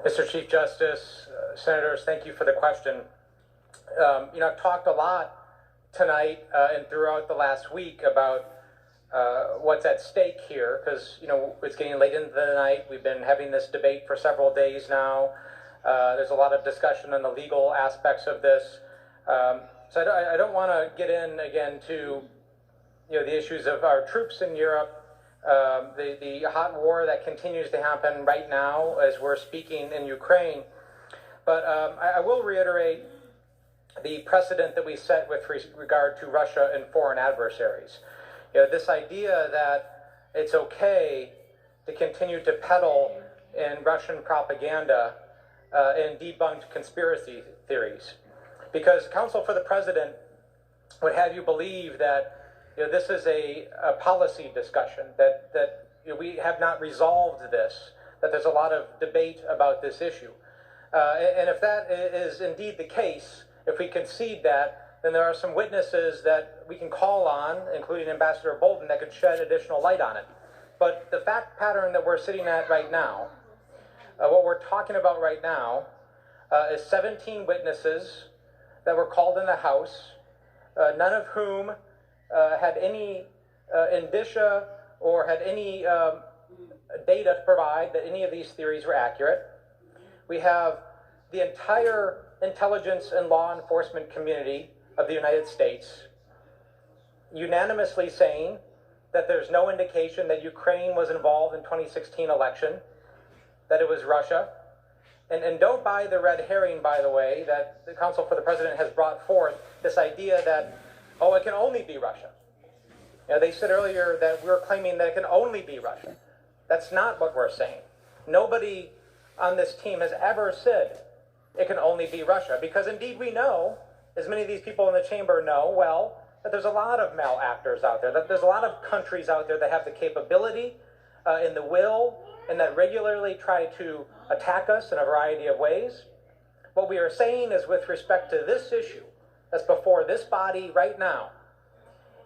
Mr. Chief Justice, Senators, thank you for the question. I've talked a lot tonight and throughout the last week about what's at stake here, because, it's getting late into the night. We've been having this debate for several days now. There's a lot of discussion on the legal aspects of this. So I don't want to get in again to, the issues of our troops in Europe, the hot war that continues to happen right now as we're speaking in Ukraine. But I will reiterate the precedent that we set with regard to Russia and foreign adversaries. This idea that it's okay to continue to peddle in Russian propaganda and debunked conspiracy theories. Because counsel for the president would have you believe that this is a policy discussion, that we have not resolved this, that there's a lot of debate about this issue. And if that is indeed the case, if we concede that, then there are some witnesses that we can call on, including Ambassador Bolton, that could shed additional light on it. But the fact pattern that we're sitting at right now, what we're talking about right now, is 17 witnesses that were called in the House, none of whom had any indicia or had any data to provide that any of these theories were accurate. We have the entire intelligence and law enforcement community of the United States unanimously saying that there's no indication that Ukraine was involved in 2016 election, that it was Russia. And don't buy the red herring, by the way, that the counsel for the president has brought forth, this idea that, it can only be Russia. They said earlier that we're claiming that it can only be Russia. That's not what we're saying. Nobody on this team has ever said it can only be Russia, because indeed we know, as many of these people in the chamber know well, that there's a lot of malactors out there, that there's a lot of countries out there that have the capability and the will, and that regularly try to attack us in a variety of ways. What we are saying is, with respect to this issue that's before this body right now,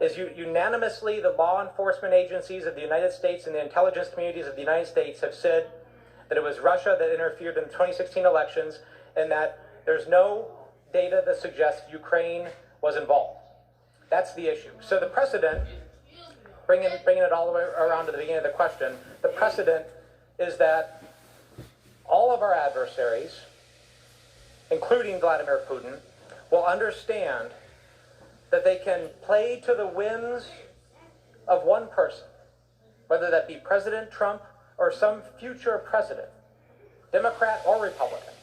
is unanimously the law enforcement agencies of the United States and the intelligence communities of the United States have said that it was Russia that interfered in the 2016 elections, and that there's no data that suggests Ukraine was involved. That's the issue. So the precedent, bringing it all the way around to the beginning of the question, the precedent is that all of our adversaries, including Vladimir Putin, will understand that they can play to the whims of one person, whether that be President Trump or some future president, Democrat or Republican.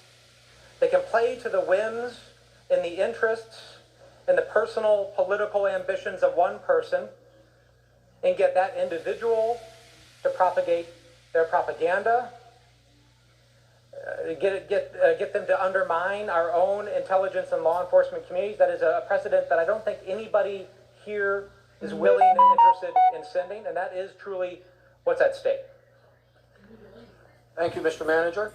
They can play to the whims and the interests and the personal political ambitions of one person and get that individual to propagate their propaganda, get them to undermine our own intelligence and law enforcement communities. That is a precedent that I don't think anybody here is willing and interested in sending, and that is truly what's at stake. Thank you, Mr. Manager.